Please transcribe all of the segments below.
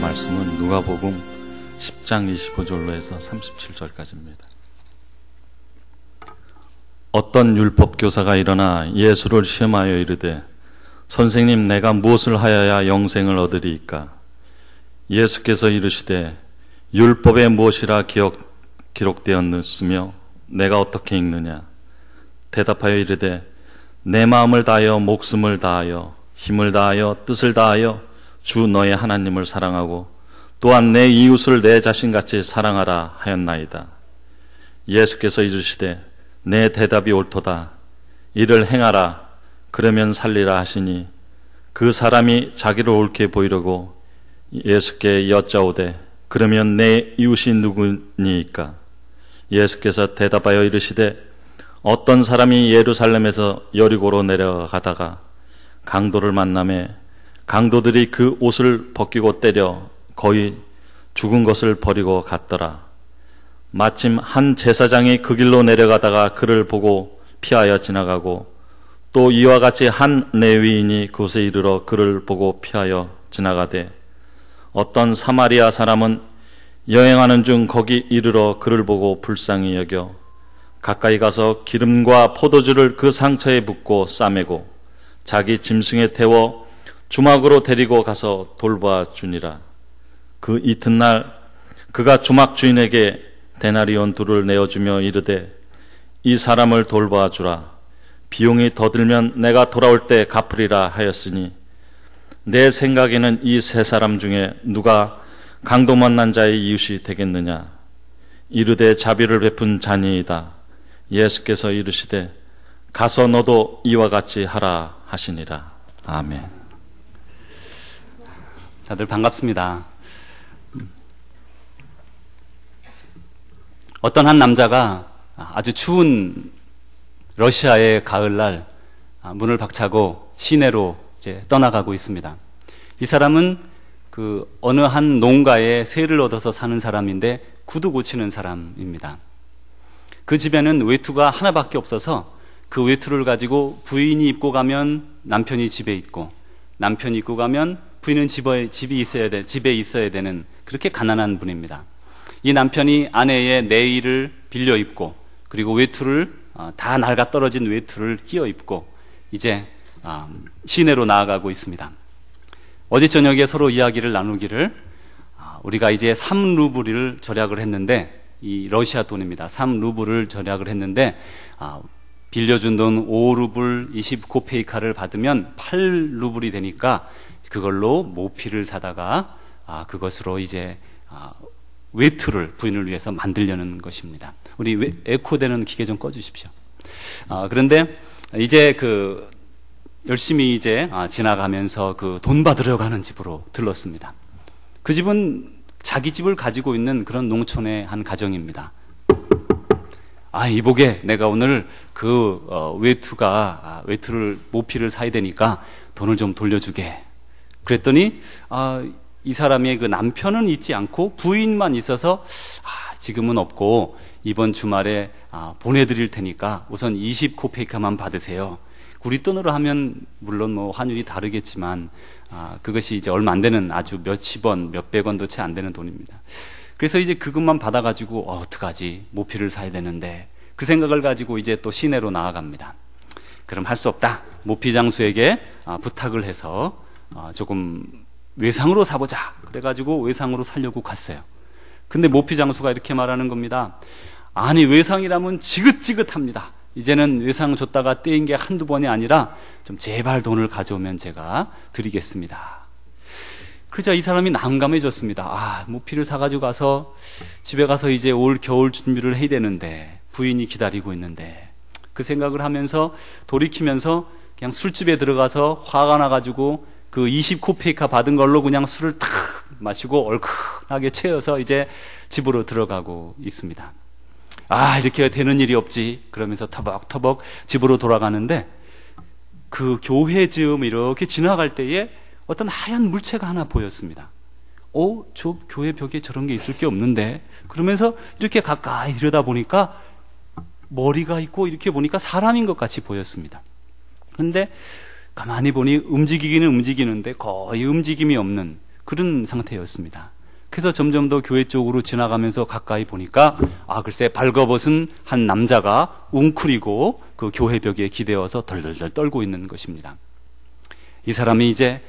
말씀은 누가복음 10장 25절로 해서 37절까지입니다. 어떤 율법 교사가 일어나 예수를 시험하여 이르되 선생님, 내가 무엇을 하여야 영생을 얻으리이까? 예수께서 이르시되 율법에 무엇이라 기록되었으며 내가 어떻게 읽느냐? 대답하여 이르되 내 마음을 다하여 목숨을 다하여 힘을 다하여 뜻을 다하여 주 너의 하나님을 사랑하고 또한 내 이웃을 내 자신같이 사랑하라 하였나이다. 예수께서 이르시되 내 대답이 옳도다. 이를 행하라. 그러면 살리라 하시니 그 사람이 자기를 옳게 보이려고 예수께 여짜오되 그러면 내 이웃이 누구니이까? 예수께서 대답하여 이르시되 어떤 사람이 예루살렘에서 여리고로 내려가다가 강도를 만나매 강도들이 그 옷을 벗기고 때려 거의 죽은 것을 버리고 갔더라. 마침 한 제사장이 그 길로 내려가다가 그를 보고 피하여 지나가고 또 이와 같이 한 레위인이 그곳에 이르러 그를 보고 피하여 지나가되 어떤 사마리아 사람은 여행하는 중 거기 이르러 그를 보고 불쌍히 여겨 가까이 가서 기름과 포도주를 그 상처에 붓고 싸매고 자기 짐승에 태워 주막으로 데리고 가서 돌봐 주니라. 그 이튿날 그가 주막 주인에게 데나리온 둘을 내어주며 이르되 이 사람을 돌봐 주라. 비용이 더 들면 내가 돌아올 때 갚으리라 하였으니 내 생각에는 이 세 사람 중에 누가 강도 만난 자의 이웃이 되겠느냐? 이르되 자비를 베푼 자니이다. 예수께서 이르시되 가서 너도 이와 같이 하라 하시니라. 아멘. 다들 반갑습니다. 어떤 한 남자가 아주 추운 러시아의 가을날 문을 박차고 시내로 이제 떠나가고 있습니다. 이 사람은 그 어느 한 농가에 세를 얻어서 사는 사람인데 구두 고치는 사람입니다. 그 집에는 외투가 하나밖에 없어서 그 외투를 가지고 부인이 입고 가면 남편이 집에 있고 남편이 입고 가면 부인은 집에 있어야 되는 그렇게 가난한 분입니다. 이 남편이 아내의 내의를 빌려 입고 그리고 외투를 다 낡아 떨어진 외투를 끼어 입고 이제 시내로 나아가고 있습니다. 어제 저녁에 서로 이야기를 나누기를 우리가 이제 3루블을 절약을 했는데 이 러시아 돈입니다. 3루블을 절약을 했는데 빌려준 돈 5루블 29페이카를 받으면 8루블이 되니까 그걸로 모피를 사다가 그것으로 이제 외투를 부인을 위해서 만들려는 것입니다. 우리 에코되는 기계 좀 꺼주십시오. 그런데 이제 열심히 이제 지나가면서 그 돈 받으러 가는 집으로 들렀습니다. 그 집은 자기 집을 가지고 있는 그런 농촌의 한 가정입니다. 이복에 내가 오늘 외투를 모피를 사야 되니까 돈을 좀 돌려주게. 그랬더니 이 사람의 그 남편은 있지 않고 부인만 있어서 지금은 없고 이번 주말에 보내드릴 테니까 우선 20코페이카만 받으세요. 우리 돈으로 하면 물론 뭐 환율이 다르겠지만 그것이 이제 얼마 안 되는 아주 몇십 원, 몇백 원도 채 안 되는 돈입니다. 그래서 이제 그것만 받아가지고 어떡하지? 모피를 사야 되는데 그 생각을 가지고 이제 또 시내로 나아갑니다. 그럼 할 수 없다. 모피 장수에게 부탁을 해서 조금 외상으로 사보자. 그래가지고 외상으로 사려고 갔어요. 근데 모피 장수가 이렇게 말하는 겁니다. 아니, 외상이라면 지긋지긋합니다. 이제는 외상 줬다가 떼인 게 한두 번이 아니라 좀 제발 돈을 가져오면 제가 드리겠습니다. 그러자 이 사람이 난감해졌습니다. 모피를 사가지고 가서 집에 가서 이제 올 겨울 준비를 해야 되는데 부인이 기다리고 있는데 그 생각을 하면서 돌이키면서 그냥 술집에 들어가서 화가 나가지고 그 20코페이카 받은 걸로 그냥 술을 탁 마시고 얼큰하게 채워서 이제 집으로 들어가고 있습니다. 이렇게 되는 일이 없지. 그러면서 터벅터벅 집으로 돌아가는데 그 교회 즈음 이렇게 지나갈 때에 어떤 하얀 물체가 하나 보였습니다. 저 교회 벽에 저런 게 있을 게 없는데. 그러면서 이렇게 가까이 들여다보니까 머리가 있고 이렇게 보니까 사람인 것 같이 보였습니다. 그런데 가만히 보니 움직이기는 움직이는데 거의 움직임이 없는 그런 상태였습니다. 그래서 점점 더 교회 쪽으로 지나가면서 가까이 보니까 글쎄 발거벗은 한 남자가 웅크리고 그 교회 벽에 기대어서 덜덜덜 떨고 있는 것입니다. 이 사람이 이제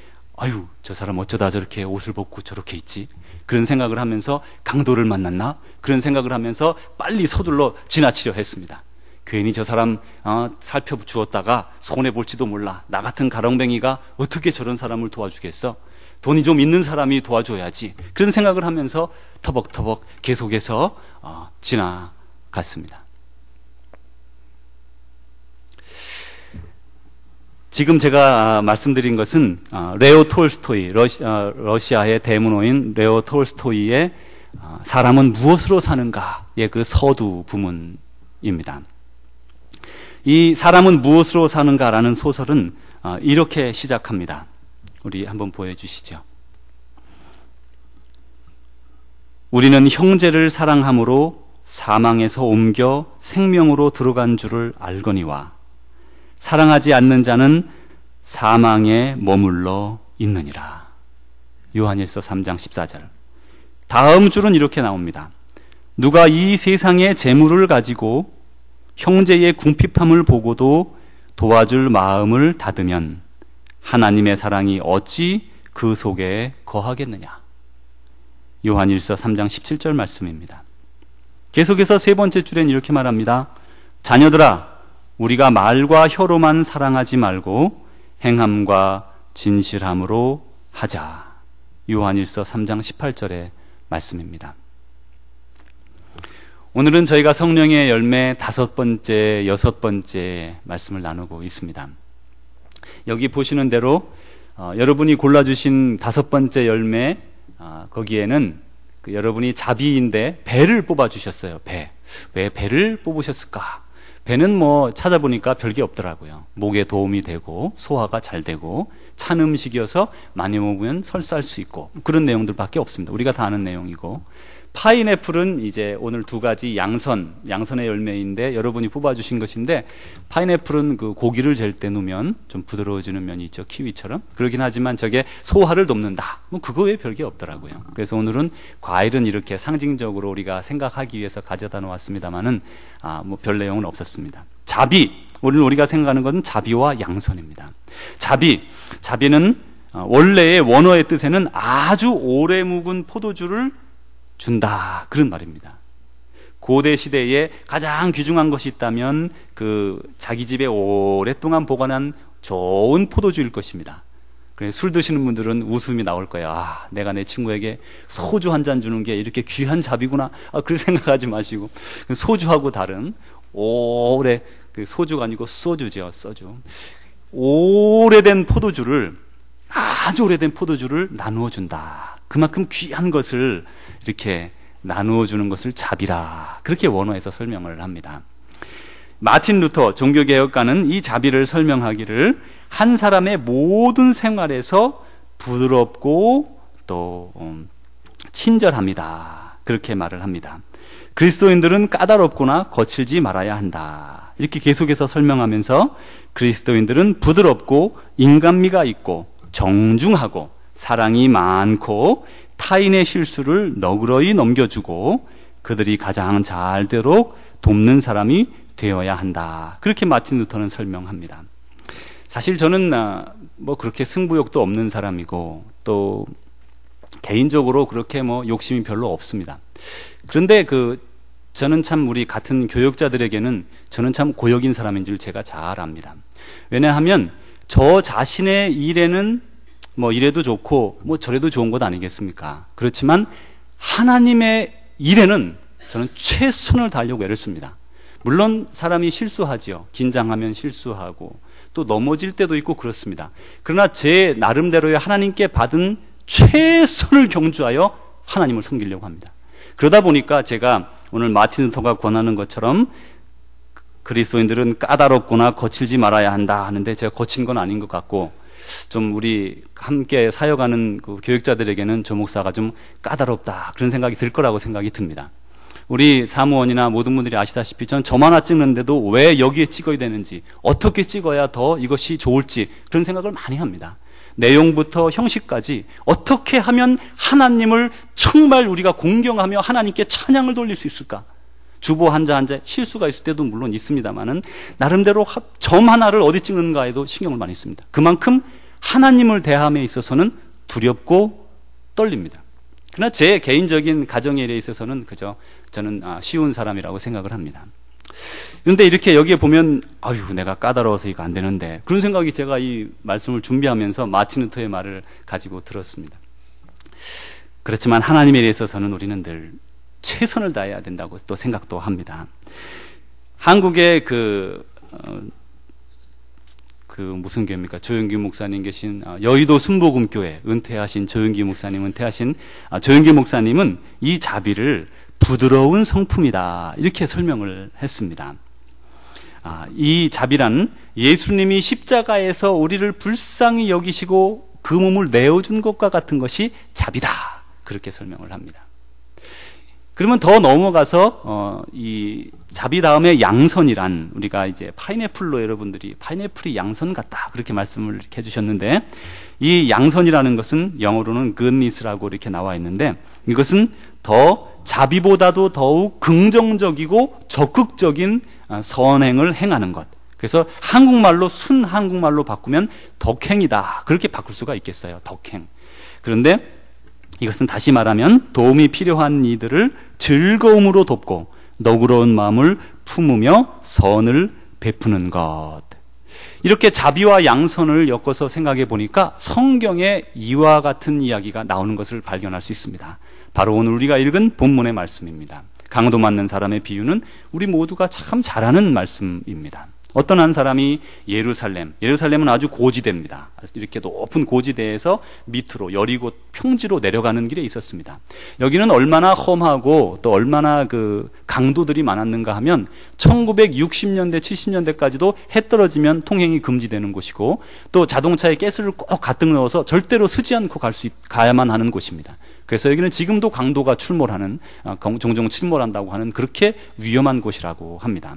저 사람 어쩌다 저렇게 옷을 벗고 저렇게 있지? 그런 생각을 하면서 강도를 만났나? 그런 생각을 하면서 빨리 서둘러 지나치려 했습니다. 괜히 저 사람 살펴주었다가 손해볼지도 몰라. 나 같은 가롱뱅이가 어떻게 저런 사람을 도와주겠어? 돈이 좀 있는 사람이 도와줘야지. 그런 생각을 하면서 터벅터벅 계속해서 지나갔습니다. 지금 제가 말씀드린 것은 레오 톨스토이, 러시아의 대문호인 레오 톨스토이의 사람은 무엇으로 사는가의 그 서두 부문입니다. 이 사람은 무엇으로 사는가라는 소설은 이렇게 시작합니다. 우리 한번 보여주시죠. 우리는 형제를 사랑함으로 사망에서 옮겨 생명으로 들어간 줄을 알거니와 사랑하지 않는 자는 사망에 머물러 있느니라. 요한일서 3장 14절. 다음 줄은 이렇게 나옵니다. 누가 이 세상의 재물을 가지고 형제의 궁핍함을 보고도 도와줄 마음을 닫으면 하나님의 사랑이 어찌 그 속에 거하겠느냐. 요한일서 3장 17절 말씀입니다. 계속해서 세 번째 줄엔 이렇게 말합니다. 자녀들아, 우리가 말과 혀로만 사랑하지 말고 행함과 진실함으로 하자. 요한일서 3장 18절의 말씀입니다. 오늘은 저희가 성령의 열매 5번째, 6번째 말씀을 나누고 있습니다. 여기 보시는 대로 여러분이 골라주신 5번째 열매, 거기에는 여러분이 자비인데 배를 뽑아주셨어요. 배. 왜 배를 뽑으셨을까? 배는 찾아보니까 별게 없더라고요. 목에 도움이 되고 소화가 잘 되고 찬 음식이어서 많이 먹으면 설사할 수 있고 그런 내용들밖에 없습니다. 우리가 다 아는 내용이고, 파인애플은 이제 오늘 2가지 양선의 열매인데 여러분이 뽑아주신 것인데, 파인애플은 그 고기를 젤 때 넣으면 좀 부드러워지는 면이 있죠. 키위처럼. 그러긴 하지만 저게 소화를 돕는다. 그거 외에 별게 없더라고요. 그래서 오늘은 과일은 이렇게 상징적으로 우리가 생각하기 위해서 가져다 놓았습니다만은 별 내용은 없었습니다. 자비. 오늘 우리가 생각하는 것은 자비와 양선입니다. 자비는 원래의 원어의 뜻에는 아주 오래 묵은 포도주를 준다, 그런 말입니다. 고대 시대에 가장 귀중한 것이 있다면 자기 집에 오랫동안 보관한 좋은 포도주일 것입니다. 그래서 술 드시는 분들은 웃음이 나올 거예요. 내가 내 친구에게 소주 한 잔 주는 게 이렇게 귀한 자비구나. 그렇게 생각하지 마시고, 소주하고 다른 소주가 아니고 소주죠. 소주. 아주 오래된 포도주를 나누어 준다. 그만큼 귀한 것을 이렇게 나누어 주는 것을 자비라, 그렇게 원어에서 설명을 합니다. 마틴 루터 종교개혁가는 이 자비를 설명하기를 한 사람의 모든 생활에서 부드럽고 또 친절합니다, 그렇게 말을 합니다. 그리스도인들은 까다롭거나 거칠지 말아야 한다, 이렇게 계속해서 설명하면서 그리스도인들은 부드럽고 인간미가 있고 정중하고 사랑이 많고 타인의 실수를 너그러이 넘겨주고 그들이 가장 잘 되도록 돕는 사람이 되어야 한다, 그렇게 마틴 루터는 설명합니다. 사실 저는 그렇게 승부욕도 없는 사람이고 또 개인적으로 그렇게 욕심이 별로 없습니다. 그런데 저는 참 우리 같은 교역자들에게는 저는 참 고역인 사람인 줄 제가 잘 압니다. 왜냐하면 저 자신의 일에는 이래도 좋고 저래도 좋은 것 아니겠습니까? 그렇지만 하나님의 일에는 저는 최선을 다하려고 애를 씁니다. 물론 사람이 실수하지요. 긴장하면 실수하고 또 넘어질 때도 있고 그렇습니다. 그러나 제 나름대로의 하나님께 받은 최선을 경주하여 하나님을 섬기려고 합니다. 그러다 보니까 제가 오늘 마틴 루터가 권하는 것처럼 그리스도인들은 까다롭거나 거칠지 말아야 한다 하는데, 제가 거친 건 아닌 것 같고, 좀 우리 함께 사역하는 교육자들에게는 저 목사가 좀 까다롭다, 그런 생각이 들 거라고 생각이 듭니다. 우리 사무원이나 모든 분들이 아시다시피 전 점 하나 찍는데도 왜 여기에 찍어야 되는지, 어떻게 찍어야 더 이것이 좋을지 그런 생각을 많이 합니다. 내용부터 형식까지 어떻게 하면 하나님을 정말 우리가 공경하며 하나님께 찬양을 돌릴 수 있을까? 주보 한자 한자 실수가 있을 때도 물론 있습니다만은 나름대로 점 하나를 어디 찍는가에도 신경을 많이 씁니다. 그만큼 하나님을 대함에 있어서는 두렵고 떨립니다. 그러나 제 개인적인 가정의 일에 있어서는 그저 저는 쉬운 사람이라고 생각을 합니다. 그런데 이렇게 여기에 보면 아유 내가 까다로워서 이거 안 되는데 그런 생각이 제가 이 말씀을 준비하면서 마틴 루터의 말을 가지고 들었습니다. 그렇지만 하나님에 대해 있어서는 우리는 늘 최선을 다해야 된다고 또 생각도 합니다. 한국의 무슨 교회입니까? 조영기 목사님 계신 여의도 순복음교회 은퇴하신 조영기 목사님 조영기 목사님은 이 자비를 부드러운 성품이다 이렇게 설명을 했습니다. 이 자비란 예수님이 십자가에서 우리를 불쌍히 여기시고 그 몸을 내어준 것과 같은 것이 자비다 그렇게 설명을 합니다. 그러면 더 넘어가서 이 자비 다음에 양선이란 우리가 이제 파인애플로 여러분들이 파인애플이 양선 같다 그렇게 말씀을 이렇게 해주셨는데 이 양선이라는 것은 영어로는 goodness라고 이렇게 나와 있는데 이것은 더 자비보다도 더욱 긍정적이고 적극적인 선행을 행하는 것. 그래서 한국말로 순한국말로 바꾸면 덕행이다 그렇게 바꿀 수가 있겠어요. 덕행. 그런데 이것은 다시 말하면 도움이 필요한 이들을 즐거움으로 돕고 너그러운 마음을 품으며 선을 베푸는 것. 이렇게 자비와 양선을 엮어서 생각해 보니까 성경에 이와 같은 이야기가 나오는 것을 발견할 수 있습니다. 바로 오늘 우리가 읽은 본문의 말씀입니다. 강도 맞는 사람의 비유는 우리 모두가 참 잘 아는 말씀입니다. 어떤 한 사람이 예루살렘은 아주 고지대입니다. 이렇게 높은 고지대에서 밑으로 여리고 평지로 내려가는 길에 있었습니다. 여기는 얼마나 험하고 또 얼마나 강도들이 많았는가 하면 1960년대 70년대까지도 해 떨어지면 통행이 금지되는 곳이고 또 자동차에 가스를 꼭 가득 넣어서 절대로 쓰지 않고 가야만 하는 곳입니다. 그래서 여기는 지금도 강도가 종종 출몰한다고 하는 그렇게 위험한 곳이라고 합니다.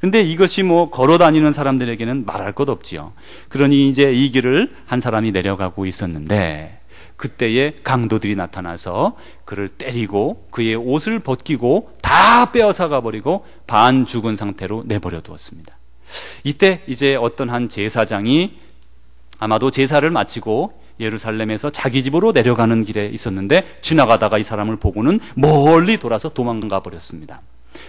근데 이것이 걸어 다니는 사람들에게는 말할 것 없지요. 그러니 이제 이 길을 한 사람이 내려가고 있었는데 그때에 강도들이 나타나서 그를 때리고 그의 옷을 벗기고 다 빼앗아가 버리고 반 죽은 상태로 내버려 두었습니다. 이때 이제 어떤 한 제사장이 아마도 제사를 마치고 예루살렘에서 자기 집으로 내려가는 길에 있었는데 지나가다가 이 사람을 보고는 멀리 돌아서 도망가 버렸습니다.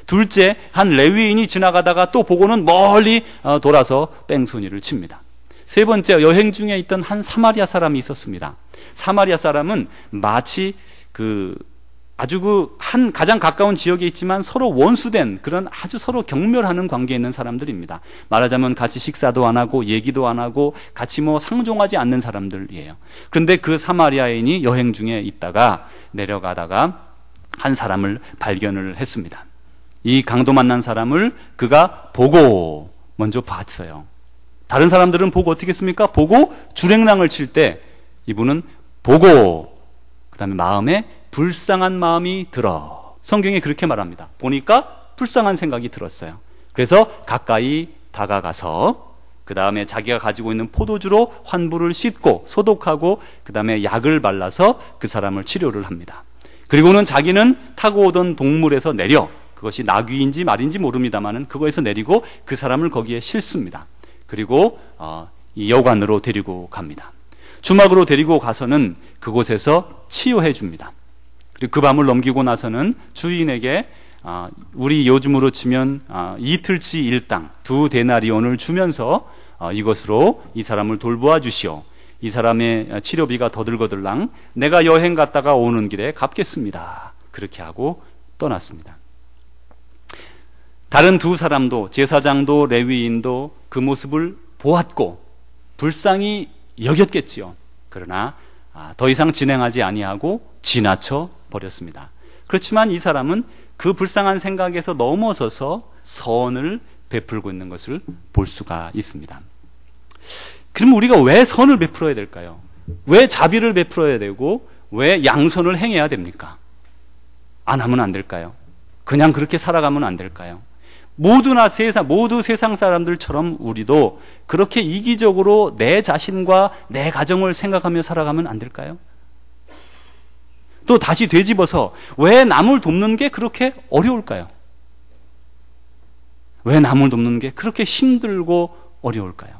둘째, 한 레위인이 지나가다가 또 보고는 멀리 돌아서 뺑소니를 칩니다. 세 번째, 여행 중에 있던 한 사마리아 사람이 있었습니다. 사마리아 사람은 마치 가장 가까운 지역에 있지만 서로 원수된 그런 아주 서로 경멸하는 관계에 있는 사람들입니다. 말하자면 같이 식사도 안 하고 얘기도 안 하고 같이 상종하지 않는 사람들이에요. 그런데 그 사마리아인이 여행 중에 있다가 내려가다가 한 사람을 발견을 했습니다. 이 강도 만난 사람을 그가 보고 먼저 봤어요. 다른 사람들은 보고 어떻게 했습니까? 보고 주랭랑을 칠 때 이분은 보고 그 다음에 마음에 불쌍한 마음이 들어. 성경에 그렇게 말합니다. 보니까 불쌍한 생각이 들었어요. 그래서 가까이 다가가서 그 다음에 자기가 가지고 있는 포도주로 환부를 씻고 소독하고 그 다음에 약을 발라서 그 사람을 치료를 합니다. 그리고는 자기는 타고 오던 동물에서 내려 그것이 나귀인지 말인지 모릅니다만은 그거에서 내리고 그 사람을 거기에 싣습니다. 그리고 이 여관으로 데리고 갑니다. 주막으로 데리고 가서는 그곳에서 치유해 줍니다. 그리고 그 밤을 넘기고 나서는 주인에게 우리 요즘으로 치면 이틀치 일당 2데나리온을 주면서 이것으로 이 사람을 돌보아 주시오. 이 사람의 치료비가 더들거들랑 내가 여행 갔다가 오는 길에 갚겠습니다. 그렇게 하고 떠났습니다. 다른 두 사람도 제사장도 레위인도 그 모습을 보았고 불쌍히 여겼겠지요. 그러나 더 이상 진행하지 아니하고 지나쳐 버렸습니다. 그렇지만 이 사람은 그 불쌍한 생각에서 넘어서서 선을 베풀고 있는 것을 볼 수가 있습니다. 그럼 우리가 왜 선을 베풀어야 될까요? 왜 자비를 베풀어야 되고 왜 양선을 행해야 됩니까? 안 하면 안 될까요? 그냥 그렇게 살아가면 안 될까요? 모두 세상 사람들처럼 우리도 그렇게 이기적으로 내 자신과 내 가정을 생각하며 살아가면 안 될까요? 또 다시 되짚어서 왜 남을 돕는 게 그렇게 어려울까요? 왜 남을 돕는 게 그렇게 힘들고 어려울까요?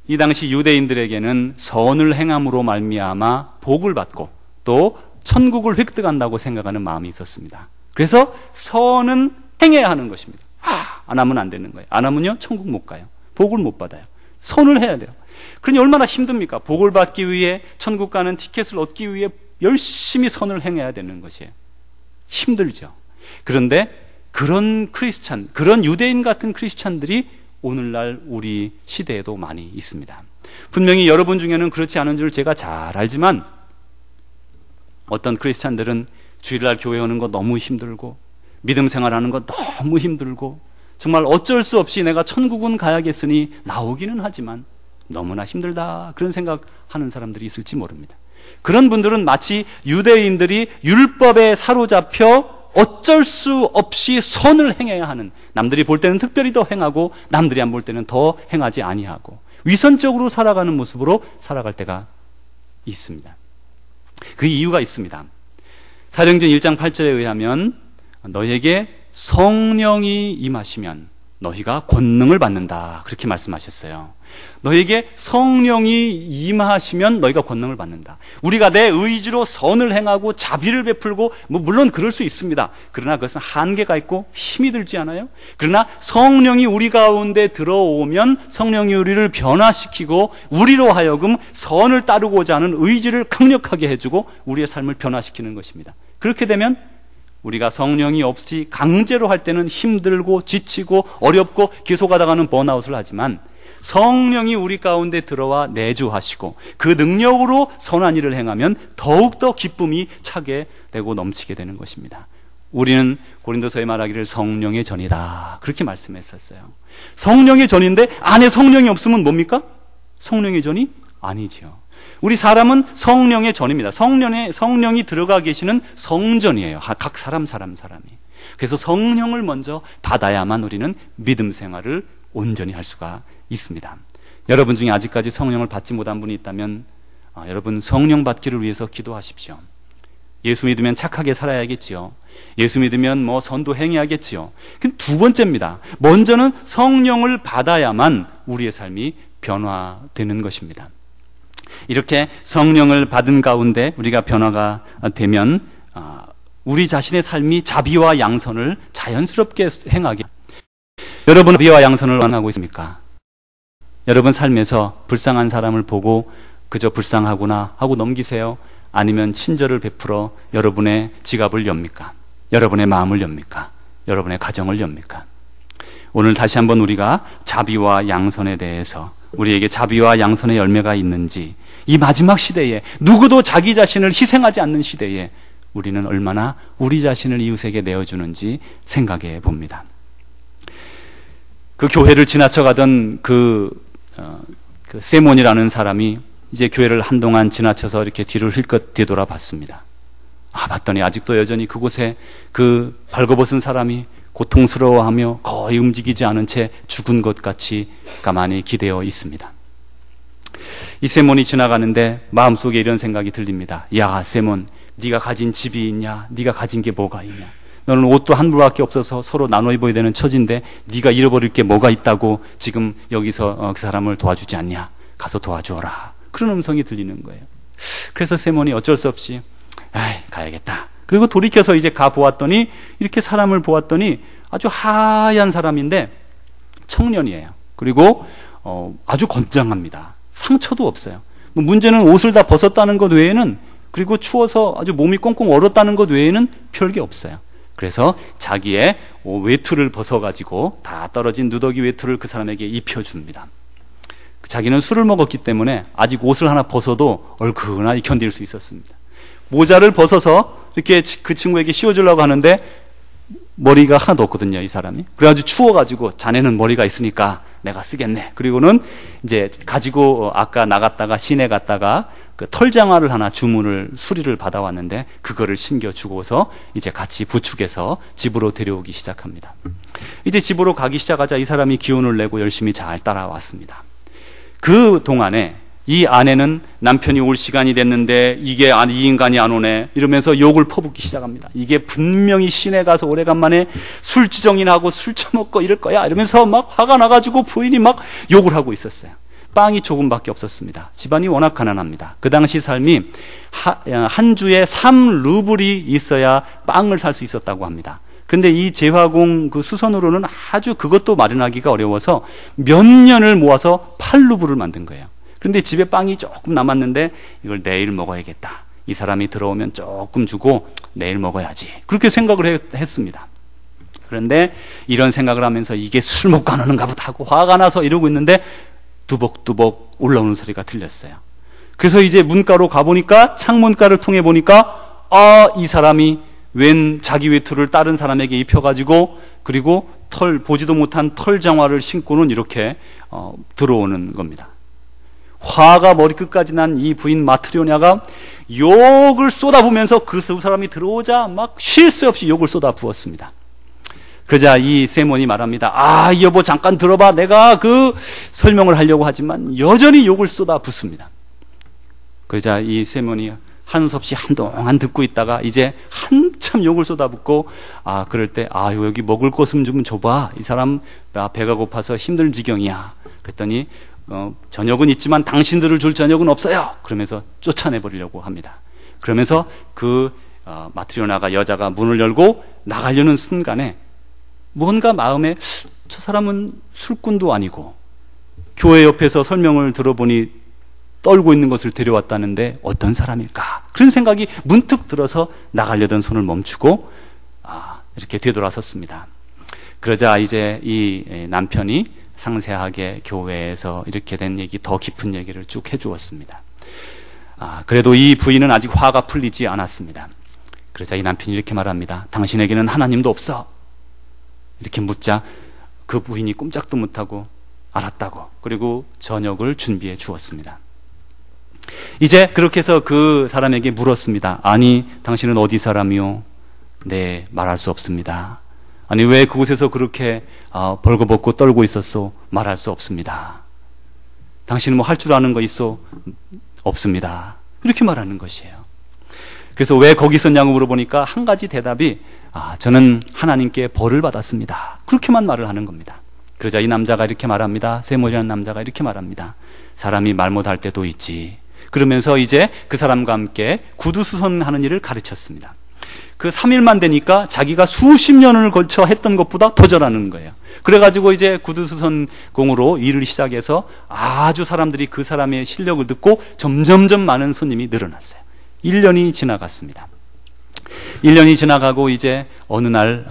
이 당시 유대인들에게는 선을 행함으로 말미암아 복을 받고 또 천국을 획득한다고 생각하는 마음이 있었습니다. 그래서 선은 행해야 하는 것입니다. 안 하면 안 되는 거예요. 안 하면요 천국 못 가요. 복을 못 받아요. 선을 해야 돼요. 그러니 얼마나 힘듭니까? 복을 받기 위해 천국 가는 티켓을 얻기 위해 열심히 선을 행해야 되는 것이에요. 힘들죠. 그런데 그런 크리스찬, 그런 유대인 같은 크리스찬들이 오늘날 우리 시대에도 많이 있습니다. 분명히 여러분 중에는 그렇지 않은 줄 제가 잘 알지만 어떤 크리스찬들은 주일날 교회 오는 거 너무 힘들고 믿음 생활하는 거 너무 힘들고 정말 어쩔 수 없이 내가 천국은 가야겠으니 나오기는 하지만 너무나 힘들다 그런 생각하는 사람들이 있을지 모릅니다. 그런 분들은 마치 유대인들이 율법에 사로잡혀 어쩔 수 없이 선을 행해야 하는, 남들이 볼 때는 특별히 더 행하고 남들이 안 볼 때는 더 행하지 아니하고 위선적으로 살아가는 모습으로 살아갈 때가 있습니다. 그 이유가 있습니다. 사도행전 1장 8절에 의하면 너희에게 성령이 임하시면 너희가 권능을 받는다 그렇게 말씀하셨어요. 너희에게 성령이 임하시면 너희가 권능을 받는다. 우리가 내 의지로 선을 행하고 자비를 베풀고 물론 그럴 수 있습니다. 그러나 그것은 한계가 있고 힘이 들지 않아요? 그러나 성령이 우리 가운데 들어오면 성령이 우리를 변화시키고 우리로 하여금 선을 따르고자 하는 의지를 강력하게 해주고 우리의 삶을 변화시키는 것입니다. 그렇게 되면 우리가 성령이 없이 강제로 할 때는 힘들고 지치고 어렵고 계속하다가는 번아웃을 하지만 성령이 우리 가운데 들어와 내주하시고 그 능력으로 선한 일을 행하면 더욱더 기쁨이 차게 되고 넘치게 되는 것입니다. 우리는 고린도서에 말하기를 성령의 전이다 그렇게 말씀했었어요. 성령의 전인데 안에 성령이 없으면 뭡니까? 성령의 전이 아니죠. 우리 사람은 성령의 전입니다. 성령이 들어가 계시는 성전이에요. 각 사람이. 그래서 성령을 먼저 받아야만 우리는 믿음 생활을 온전히 할 수가 있습니다. 여러분 중에 아직까지 성령을 받지 못한 분이 있다면 여러분 성령 받기를 위해서 기도하십시오. 예수 믿으면 착하게 살아야겠지요. 예수 믿으면 선도 행해야겠지요. 두 번째입니다. 먼저는 성령을 받아야만 우리의 삶이 변화되는 것입니다. 이렇게 성령을 받은 가운데 우리가 변화가 되면 우리 자신의 삶이 자비와 양선을 자연스럽게 행하게. 여러분 자비와 양선을 원하고 있습니까? 여러분 삶에서 불쌍한 사람을 보고 그저 불쌍하구나 하고 넘기세요? 아니면 친절을 베풀어 여러분의 지갑을 엽니까? 여러분의 마음을 엽니까? 여러분의 가정을 엽니까? 오늘 다시 한번 우리가 자비와 양선에 대해서 우리에게 자비와 양선의 열매가 있는지 이 마지막 시대에 누구도 자기 자신을 희생하지 않는 시대에 우리는 얼마나 우리 자신을 이웃에게 내어주는지 생각해 봅니다. 그 교회를 지나쳐가던 그 세몬이라는 사람이 이제 교회를 한동안 지나쳐서 이렇게 뒤를 힐끗 뒤돌아 봤습니다. 봤더니 아직도 여전히 그곳에 그 벌거벗은 사람이 고통스러워하며 거의 움직이지 않은 채 죽은 것 같이 가만히 기대어 있습니다. 이 세몬이 지나가는데 마음속에 이런 생각이 들립니다. 야 세몬, 네가 가진 집이 있냐? 네가 가진 게 뭐가 있냐? 너는 옷도 한 벌밖에 없어서 서로 나눠 입어야 되는 처지인데 네가 잃어버릴 게 뭐가 있다고 지금 여기서 그 사람을 도와주지 않냐? 가서 도와주어라. 그런 음성이 들리는 거예요. 그래서 세몬이 어쩔 수 없이 가야겠다. 그리고 돌이켜서 이제 가 보았더니 이렇게 사람을 보았더니 아주 하얀 사람인데 청년이에요. 그리고 아주 건장합니다. 상처도 없어요. 문제는 옷을 다 벗었다는 것 외에는, 그리고 추워서 아주 몸이 꽁꽁 얼었다는 것 외에는 별게 없어요. 그래서 자기의 외투를 벗어가지고 다 떨어진 누더기 외투를 그 사람에게 입혀줍니다. 자기는 술을 먹었기 때문에 아직 옷을 하나 벗어도 얼큰하게 견딜 수 있었습니다. 모자를 벗어서 이렇게 그 친구에게 씌워주려고 하는데 머리가 하나도 없거든요, 이 사람이. 그래가지고 추워가지고 자네는 머리가 있으니까 내가 쓰겠네. 그리고는 이제 가지고 아까 나갔다가 시내 갔다가 그 털장화를 하나 주문을 수리를 받아왔는데 그거를 신겨주고서 이제 같이 부축해서 집으로 데려오기 시작합니다. 이제 집으로 가기 시작하자 이 사람이 기운을 내고 열심히 잘 따라왔습니다. 그 동안에 이 아내는 남편이 올 시간이 됐는데 이 인간이 안 오네 이러면서 욕을 퍼붓기 시작합니다. 이게 분명히 시내 가서 오래간만에 술주정이나 하고 술 처먹고 이럴 거야 이러면서 막 화가 나가지고 부인이 막 욕을 하고 있었어요. 빵이 조금밖에 없었습니다. 집안이 워낙 가난합니다. 그 당시 삶이 한 주에 3루블이 있어야 빵을 살 수 있었다고 합니다. 근데 이 제화공 그 수선으로는 아주 그것도 마련하기가 어려워서 몇 년을 모아서 8루블을 만든 거예요. 그런데 집에 빵이 조금 남았는데 이걸 내일 먹어야겠다. 이 사람이 들어오면 조금 주고 내일 먹어야지. 그렇게 생각을 했습니다. 그런데 이런 생각을 하면서 이게 술 먹고 안 오는가 보다 하고 화가 나서 이러고 있는데 두벅두벅 올라오는 소리가 들렸어요. 그래서 이제 문가로 가보니까 창문가를 통해 보니까 이 사람이 웬 자기 외투를 다른 사람에게 입혀가지고 그리고 보지도 못한 털장화를 신고는 이렇게 들어오는 겁니다. 화가 머리끝까지 난 이 부인 마트리오냐가 욕을 쏟아부으면서 그 사람이 들어오자 막 쉴 새 없이 욕을 쏟아부었습니다. 그러자 이 세몬이 말합니다. 여보 잠깐 들어봐. 내가 그 설명을 하려고 하지만 여전히 욕을 쏟아붓습니다. 그러자 이 세몬이 한수 없이 한동안 듣고 있다가 이제 한참 욕을 쏟아붓고 그럴 때 여기 먹을 것좀 좀 줘봐. 이 사람 배가 고파서 힘들 지경이야. 그랬더니 저녁은 있지만 당신들을 줄 저녁은 없어요. 그러면서 쫓아내버리려고 합니다. 그러면서 그 마트리오나가 여자가 문을 열고 나가려는 순간에 뭔가 마음에 저 사람은 술꾼도 아니고 교회 옆에서 설명을 들어보니 떨고 있는 것을 데려왔다는데 어떤 사람일까? 그런 생각이 문득 들어서 나가려던 손을 멈추고 이렇게 되돌아섰습니다. 그러자 이제 이 남편이 상세하게 교회에서 이렇게 된 얘기, 더 깊은 얘기를 쭉 해주었습니다. 그래도 이 부인은 아직 화가 풀리지 않았습니다. 그러자 이 남편이 이렇게 말합니다. 당신에게는 하나님도 없어. 이렇게 묻자 그 부인이 꼼짝도 못하고 알았다고 그리고 저녁을 준비해 주었습니다. 이제 그렇게 해서 그 사람에게 물었습니다. 아니 당신은 어디 사람이요? 네, 말할 수 없습니다. 아니 왜 그곳에서 그렇게 벌거벗고 떨고 있었소? 말할 수 없습니다. 당신은 뭐 할 줄 아는 거 있어? 없습니다. 이렇게 말하는 것이에요. 그래서 왜 거기 있었냐고 물어보니까 한 가지 대답이 저는 하나님께 벌을 받았습니다. 그렇게만 말을 하는 겁니다. 그러자 이 남자가 이렇게 말합니다. 세몬이라는 남자가 이렇게 말합니다. 사람이 말 못할 때도 있지. 그러면서 이제 그 사람과 함께 구두수선하는 일을 가르쳤습니다. 그 3일만 되니까 자기가 수십 년을 걸쳐 했던 것보다 더 잘하는 거예요. 그래가지고 이제 구두수선공으로 일을 시작해서 아주 사람들이 그 사람의 실력을 듣고 점점점 많은 손님이 늘어났어요. 1년이 지나갔습니다. 1년이 지나가고 이제 어느 날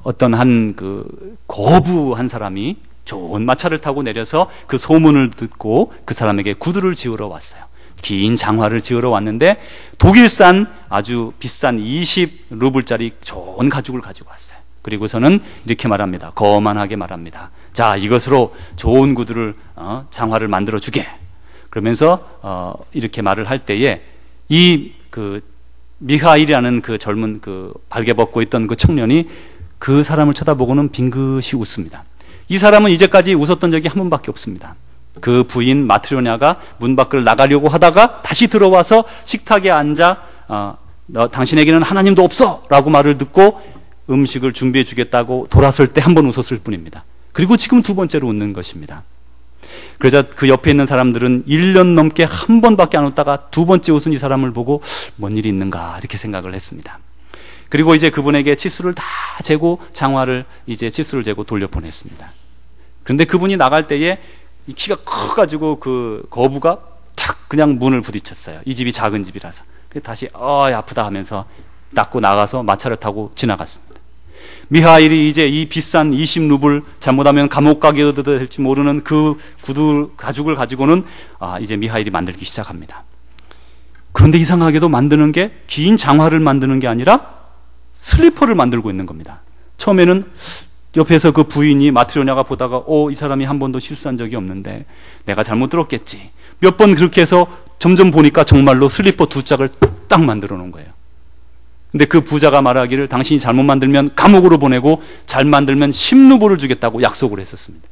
어떤 한 그 거부 한 사람이 좋은 마차를 타고 내려서 그 소문을 듣고 그 사람에게 구두를 지으러 왔어요. 긴 장화를 지으러 왔는데 독일산 아주 비싼 20루블짜리 좋은 가죽을 가지고 왔어요. 그리고서는 이렇게 말합니다. 거만하게 말합니다. 자, 이것으로 좋은 구두를 장화를 만들어 주게. 그러면서 이렇게 말을 할 때에 이 그 미하일이라는 그 젊은 그 발개 벗고 있던 그 청년이 그 사람을 쳐다보고는 빙긋이 웃습니다. 이 사람은 이제까지 웃었던 적이 한 번밖에 없습니다. 그 부인 마트리오냐가 문 밖을 나가려고 하다가 다시 들어와서 식탁에 앉아 당신에게는 하나님도 없어 라고 말을 듣고 음식을 준비해 주겠다고 돌아설 때 한 번 웃었을 뿐입니다. 그리고 지금 두 번째로 웃는 것입니다. 그러자 그 옆에 있는 사람들은 1년 넘게 한 번밖에 안 웃다가 두 번째 웃은 이 사람을 보고 뭔 일이 있는가 이렇게 생각을 했습니다. 그리고 이제 그분에게 치수를 다 재고 장화를 이제 치수를 재고 돌려보냈습니다. 그런데 그분이 나갈 때에 이 키가 커가지고 그 거부가 탁 그냥 문을 부딪혔어요. 이 집이 작은 집이라서. 다시 아프다 하면서 닦고 나가서 마차를 타고 지나갔습니다. 미하일이 이제 이 비싼 20루블 잘못하면 감옥 가게 될지 모르는 그 구두 가죽을 가지고는 이제 미하일이 만들기 시작합니다. 그런데 이상하게도 만드는 게 긴 장화를 만드는 게 아니라 슬리퍼를 만들고 있는 겁니다. 처음에는 옆에서 그 부인이 마트리오냐가 보다가 이 사람이 한 번도 실수한 적이 없는데 내가 잘못 들었겠지. 몇 번 그렇게 해서 점점 보니까 정말로 슬리퍼 2짝을 딱 만들어 놓은 거예요. 근데 그 부자가 말하기를 당신이 잘못 만들면 감옥으로 보내고 잘 만들면 10루블을 주겠다고 약속을 했었습니다.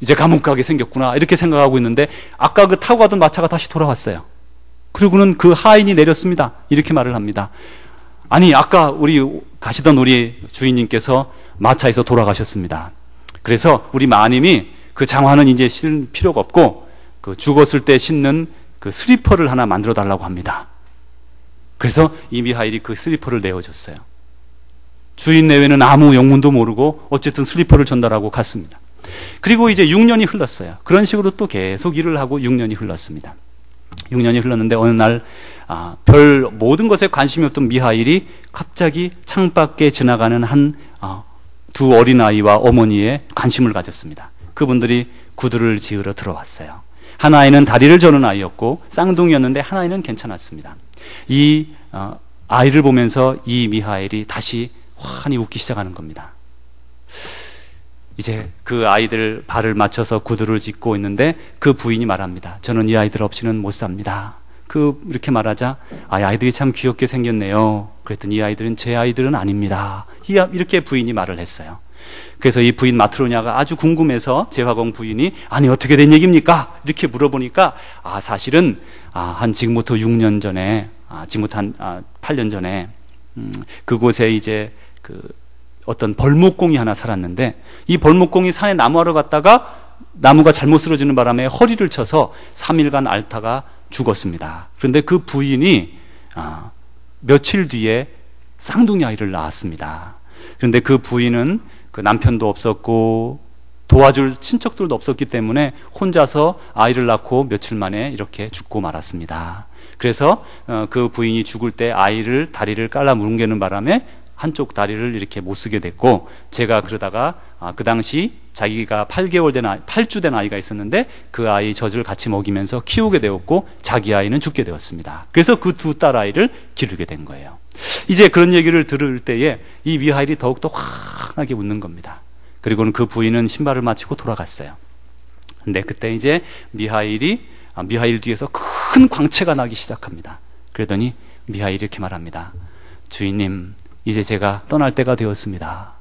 이제 감옥 가게 생겼구나 이렇게 생각하고 있는데 아까 그 타고 가던 마차가 다시 돌아왔어요. 그리고는 그 하인이 내렸습니다. 이렇게 말을 합니다. 아니 아까 우리 가시던 우리 주인님께서 마차에서 돌아가셨습니다. 그래서 우리 마님이 그 장화는 이제 신을 필요가 없고 그 죽었을 때 신는 그 슬리퍼를 하나 만들어 달라고 합니다. 그래서 이 미하일이 그 슬리퍼를 내어줬어요. 주인 내외는 아무 영문도 모르고 어쨌든 슬리퍼를 전달하고 갔습니다. 그리고 이제 6년이 흘렀어요. 그런 식으로 또 계속 일을 하고 6년이 흘렀습니다. 6년이 흘렀는데 어느 날 별 모든 것에 관심이 없던 미하일이 갑자기 창밖에 지나가는 두 어린아이와 어머니에 관심을 가졌습니다. 그분들이 구두를 지으러 들어왔어요. 한 아이는 다리를 저는 아이였고 쌍둥이였는데 한 아이는 괜찮았습니다. 이 아이를 보면서 이 미하일이 다시 환히 웃기 시작하는 겁니다. 이제 그 아이들 발을 맞춰서 구두를 짓고 있는데 그 부인이 말합니다. 저는 이 아이들 없이는 못 삽니다. 이렇게 말하자 아이들이 참 귀엽게 생겼네요. 그랬더니 이 아이들은 제 아이들은 아닙니다. 이렇게 부인이 말을 했어요. 그래서 이 부인 마트로냐가 아주 궁금해서 제화공 부인이 아니 어떻게 된 얘기입니까? 이렇게 물어보니까 사실은 지금부터 6년 전에 지금부터 한 8년 전에 그곳에 이제 어떤 벌목공이 하나 살았는데 이 벌목공이 산에 나무하러 갔다가 나무가 잘못 쓰러지는 바람에 허리를 쳐서 3일간 앓다가 죽었습니다. 그런데 그 부인이 며칠 뒤에 쌍둥이 아이를 낳았습니다. 그런데 그 부인은 그 남편도 없었고 도와줄 친척들도 없었기 때문에 혼자서 아이를 낳고 며칠 만에 이렇게 죽고 말았습니다. 그래서 그 부인이 죽을 때 아이를 다리를 깔라 뭉개는 바람에 한쪽 다리를 이렇게 못 쓰게 됐고 제가 그러다가 그 당시 자기가 8주 된 아이가 있었는데 그 아이 젖을 같이 먹이면서 키우게 되었고 자기 아이는 죽게 되었습니다. 그래서 그 두 딸 아이를 기르게 된 거예요. 이제 그런 얘기를 들을 때에 이 미하일이 더욱더 환하게 웃는 겁니다. 그리고는 그 부인은 신발을 마치고 돌아갔어요. 근데 그때 이제 미하일 뒤에서 큰 광채가 나기 시작합니다. 그러더니 미하일이 이렇게 말합니다. 주인님, 이제 제가 떠날 때가 되었습니다.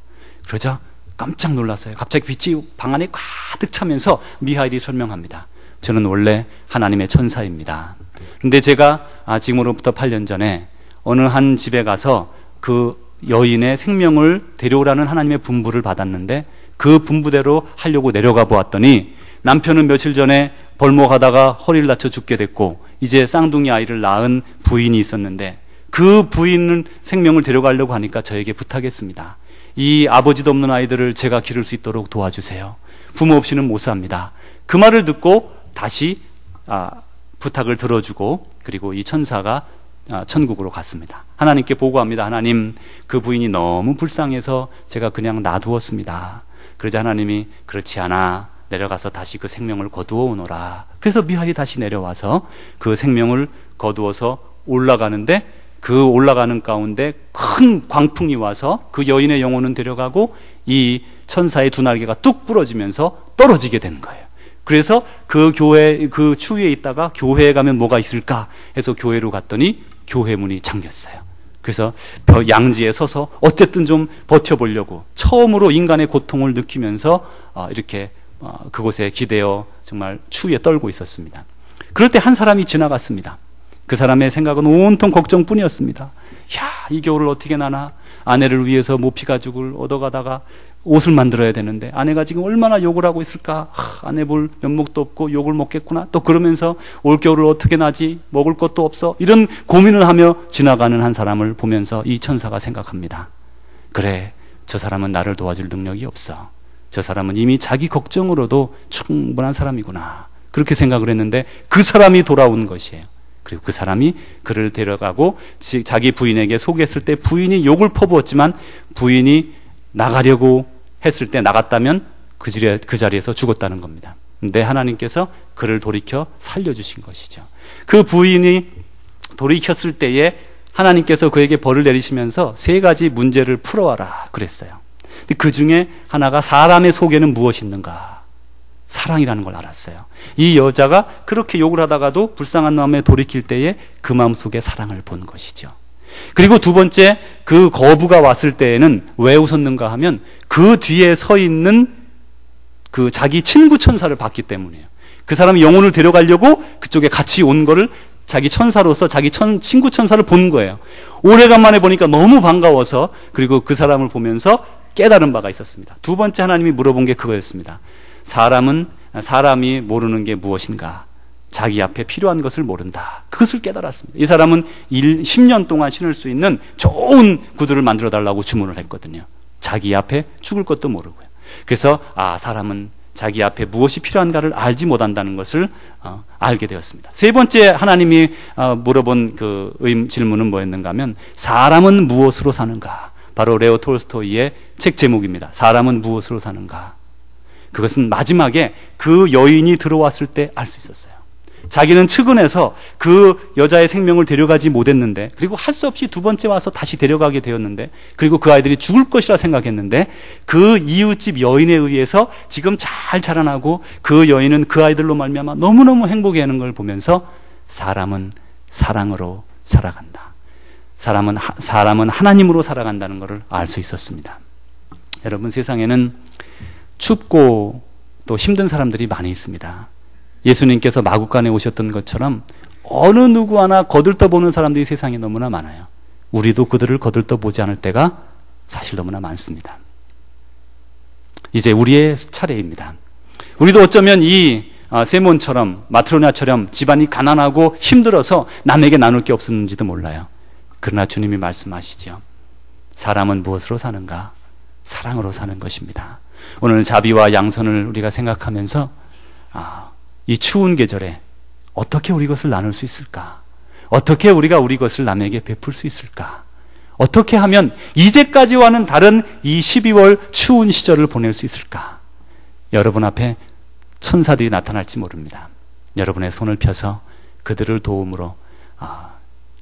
그러자 깜짝 놀랐어요. 갑자기 빛이 방 안에 가득 차면서 미하일이 설명합니다. 저는 원래 하나님의 천사입니다. 그런데 제가 지금으로부터 8년 전에 어느 한 집에 가서 그 여인의 생명을 데려오라는 하나님의 분부를 받았는데 그 분부대로 하려고 내려가 보았더니 남편은 며칠 전에 벌목하다가 허리를 다쳐 죽게 됐고 이제 쌍둥이 아이를 낳은 부인이 있었는데 그 부인은 생명을 데려가려고 하니까 저에게 부탁했습니다. 이 아버지도 없는 아이들을 제가 기를 수 있도록 도와주세요. 부모 없이는 못 삽니다. 그 말을 듣고 다시 부탁을 들어주고 그리고 이 천사가 천국으로 갔습니다. 하나님께 보고합니다. 하나님, 그 부인이 너무 불쌍해서 제가 그냥 놔두었습니다. 그러자 하나님이 그렇지 않아, 내려가서 다시 그 생명을 거두어 오너라. 그래서 미하일이 다시 내려와서 그 생명을 거두어서 올라가는데 그 올라가는 가운데 큰 광풍이 와서 그 여인의 영혼은 데려가고 이 천사의 두 날개가 뚝 부러지면서 떨어지게 된 거예요. 그래서 그 교회, 그 추위에 있다가 교회에 가면 뭐가 있을까 해서 교회로 갔더니 교회 문이 잠겼어요. 그래서 양지에 서서 어쨌든 좀 버텨보려고 처음으로 인간의 고통을 느끼면서 이렇게 그곳에 기대어 정말 추위에 떨고 있었습니다. 그럴 때 한 사람이 지나갔습니다. 그 사람의 생각은 온통 걱정뿐이었습니다. 야, 이 겨울을 어떻게 나나? 아내를 위해서 모피 가죽을 얻어가다가 옷을 만들어야 되는데 아내가 지금 얼마나 욕을 하고 있을까? 아내 볼 면목도 없고 욕을 먹겠구나. 또 그러면서 올겨울을 어떻게 나지? 먹을 것도 없어. 이런 고민을 하며 지나가는 한 사람을 보면서 이 천사가 생각합니다. 그래, 저 사람은 나를 도와줄 능력이 없어. 저 사람은 이미 자기 걱정으로도 충분한 사람이구나. 그렇게 생각을 했는데 그 사람이 돌아온 것이에요. 그리고 그 사람이 그를 데려가고 자기 부인에게 소개했을 때 부인이 욕을 퍼부었지만 부인이 나가려고 했을 때 나갔다면 그 자리에서 죽었다는 겁니다. 근데 하나님께서 그를 돌이켜 살려주신 것이죠. 그 부인이 돌이켰을 때에 하나님께서 그에게 벌을 내리시면서 3가지 문제를 풀어와라 그랬어요. 근데 그 중에 하나가 사람의 속에는 무엇이 있는가? 사랑이라는 걸 알았어요. 이 여자가 그렇게 욕을 하다가도 불쌍한 마음에 돌이킬 때에 그 마음속에 사랑을 본 것이죠. 그리고 두 번째, 그 거부가 왔을 때에는 왜 웃었는가 하면 그 뒤에 서 있는 그 자기 친구 천사를 봤기 때문이에요. 그 사람이 영혼을 데려가려고 그쪽에 같이 온 거를 자기 천사로서 자기 친구 천사를 본 거예요. 오래간만에 보니까 너무 반가워서, 그리고 그 사람을 보면서 깨달은 바가 있었습니다. 두 번째 하나님이 물어본 게 그거였습니다. 사람이 모르는 게 무엇인가? 자기 앞에 필요한 것을 모른다. 그것을 깨달았습니다. 이 사람은 10년 동안 신을 수 있는 좋은 구두를 만들어 달라고 주문을 했거든요. 자기 앞에 죽을 것도 모르고요. 그래서 사람은 자기 앞에 무엇이 필요한가를 알지 못한다는 것을 알게 되었습니다. 세 번째 하나님이 물어본 그 질문은 뭐였는가 하면 사람은 무엇으로 사는가? 바로 레오 톨스토이의 책 제목입니다. 사람은 무엇으로 사는가? 그것은 마지막에 그 여인이 들어왔을 때 알 수 있었어요. 자기는 측은해서 그 여자의 생명을 데려가지 못했는데, 그리고 할 수 없이 두 번째 와서 다시 데려가게 되었는데, 그리고 그 아이들이 죽을 것이라 생각했는데, 그 이웃집 여인에 의해서 지금 잘 자라나고 그 여인은 그 아이들로 말미암아 너무너무 행복해하는 걸 보면서 사람은 사랑으로 살아간다. 사람은 하나님으로 살아간다는 것을 알 수 있었습니다. 여러분, 세상에는 춥고 또 힘든 사람들이 많이 있습니다. 예수님께서 마구간에 오셨던 것처럼 어느 누구 하나 거들떠보는 사람들이 세상에 너무나 많아요. 우리도 그들을 거들떠보지 않을 때가 사실 너무나 많습니다. 이제 우리의 차례입니다. 우리도 어쩌면 이 세몬처럼, 마트로냐처럼 집안이 가난하고 힘들어서 남에게 나눌 게 없었는지도 몰라요. 그러나 주님이 말씀하시죠. 사람은 무엇으로 사는가? 사랑으로 사는 것입니다. 오늘 자비와 양선을 우리가 생각하면서 이 추운 계절에 어떻게 우리 것을 나눌 수 있을까? 어떻게 우리가 우리 것을 남에게 베풀 수 있을까? 어떻게 하면 이제까지와는 다른 이 12월 추운 시절을 보낼 수 있을까? 여러분 앞에 천사들이 나타날지 모릅니다. 여러분의 손을 펴서 그들을 도움으로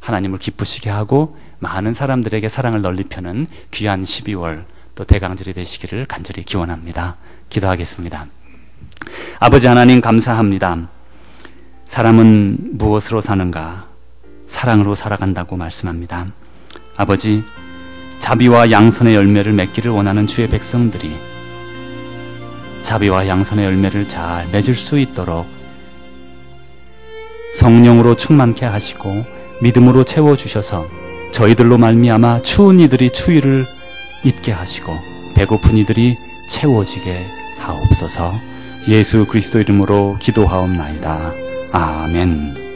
하나님을 기쁘시게 하고 많은 사람들에게 사랑을 널리 펴는 귀한 12월 또 대강절이 되시기를 간절히 기원합니다. 기도하겠습니다. 아버지 하나님, 감사합니다. 사람은 무엇으로 사는가? 사랑으로 살아간다고 말씀합니다. 아버지, 자비와 양선의 열매를 맺기를 원하는 주의 백성들이 자비와 양선의 열매를 잘 맺을 수 있도록 성령으로 충만케 하시고 믿음으로 채워주셔서 저희들로 말미암아 추운 이들이 추위를 잊게 하시고 배고픈 이들이 채워지게 하옵소서. 예수 그리스도 이름으로 기도하옵나이다. 아멘.